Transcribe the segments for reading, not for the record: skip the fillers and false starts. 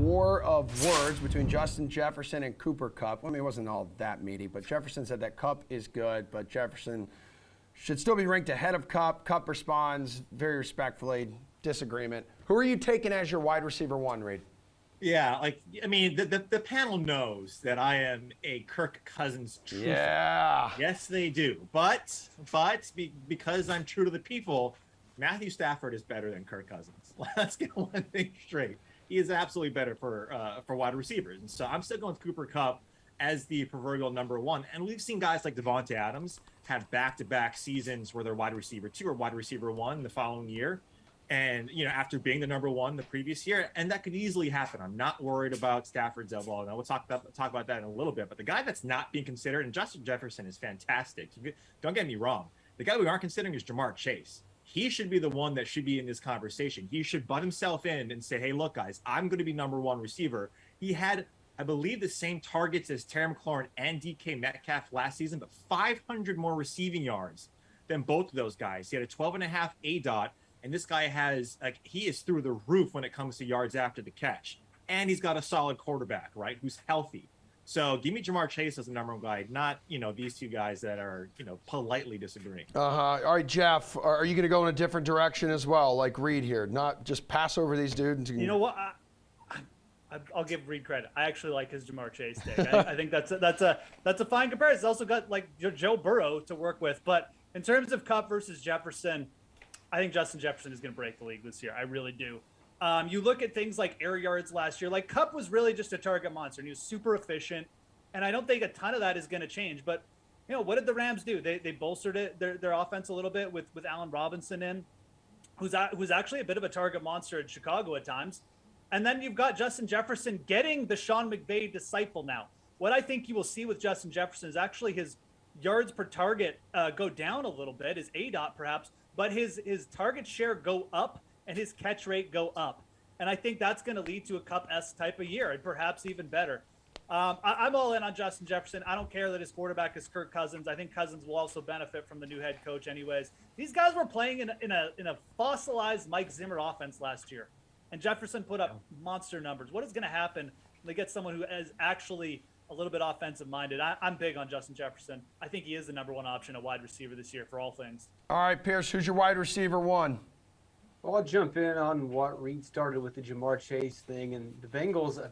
war of words between Justin Jefferson and Cooper Kupp. I mean, it wasn't all that meaty, but Jefferson said that Kupp is good, but Jefferson should still be ranked ahead of Kupp. Kupp responds very respectfully, disagreement. Who are you taking as your wide receiver one, Reed? Yeah, the panel knows that I am a Kirk Cousins truther. Yeah. Yes, they do. But because I'm true to the people, Matthew Stafford is better than Kirk Cousins. Let's get one thing straight. He is absolutely better for wide receivers. And so I'm still going with Cooper Kupp as the proverbial number one. And we've seen guys like Devontae Adams have back-to-back seasons where they're wide receiver 2 or wide receiver 1 the following year. And, after being the number 1 the previous year, and that could easily happen. I'm not worried about Stafford's elbow. And we'll talk about that in a little bit. But the guy that's not being considered, and Justin Jefferson is fantastic. Don't get me wrong. The guy we aren't considering is Jamar Chase. He should be the one that should be in this conversation. He should butt himself in and say, hey, look, guys, I'm going to be number 1 receiver. He had, I believe, the same targets as Terry McLaurin and DK Metcalf last season, but 500 more receiving yards than both of those guys. He had a 12.5 ADOT. And this guy he is through the roof when it comes to yards after the catch. And he's got a solid quarterback, right, who's healthy. So give me Jamar Chase as the number 1 guy, not, these two guys that are, politely disagreeing. All right, Jeff, are you going to go in a different direction as well, like Reed here? Not just pass over these dudes? You know what? I'll give Reed credit. I actually like his Jamar Chase take. I think that's a fine comparison. He's also got, Joe Burrow to work with. But in terms of Kupp versus Jefferson, I think Justin Jefferson is going to break the league this year. I really do. You look at things like air yards last year. Kupp was really just a target monster, and he was super efficient. And I don't think a ton of that is going to change. But, what did the Rams do? They bolstered their offense a little bit with Allen Robinson in, who's actually a bit of a target monster in Chicago at times. And then you've got Justin Jefferson getting the Sean McVay disciple now. What I think you will see with Justin Jefferson is actually his yards per target go down a little bit, his ADOT perhaps, but his target share go up and his catch rate go up. And I think that's going to lead to a Kupp-esque type of year, and perhaps even better. I'm all in on Justin Jefferson. I don't care that his quarterback is Kirk Cousins. I think Cousins will also benefit from the new head coach anyways. These guys were playing in a fossilized Mike Zimmer offense last year, and Jefferson put up monster numbers. What is going to happen when they get someone who is actually a little bit offensive minded? I'm big on Justin Jefferson. I think he is the number 1 option at wide receiver this year for all things. All right, Pierce, who's your wide receiver 1? Well, I'll jump in on what Reed started with the Jamar Chase thing. And the Bengals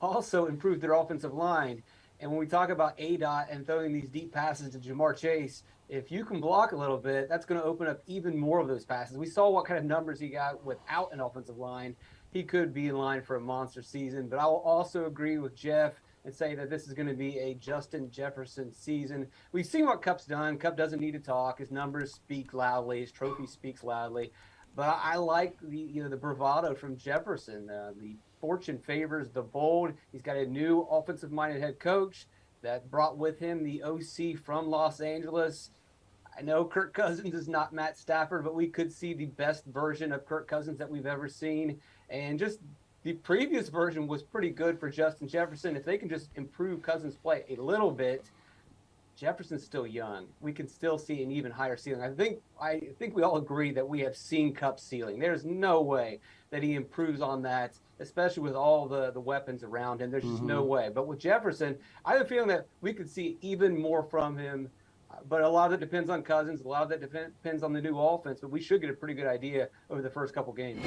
also improved their offensive line. And when we talk about ADOT and throwing these deep passes to Jamar Chase, if you can block a little bit, that's going to open up even more of those passes. We saw what kind of numbers he got without an offensive line. He could be in line for a monster season. But I will also agree with Jeff and say that this is going to be a Justin Jefferson season. We've seen what Kupp's done. Kupp doesn't need to talk. His numbers speak loudly. His trophy speaks loudly. But I like the bravado from Jefferson. The fortune favors the bold. He's got a new offensive-minded head coach that brought with him the OC from Los Angeles. I know Kirk Cousins is not Matt Stafford, but we could see the best version of Kirk Cousins that we've ever seen. And just the previous version was pretty good for Justin Jefferson. If they can just improve Cousins' play a little bit, Jefferson's still young. We can still see an even higher ceiling. I think we all agree that we have seen Kupp's ceiling. There's no way that he improves on that, especially with all the weapons around him. There's just no way. But with Jefferson, I have a feeling that we could see even more from him. But a lot of it depends on Cousins. A lot of that depends on the new offense. But we should get a pretty good idea over the first couple games.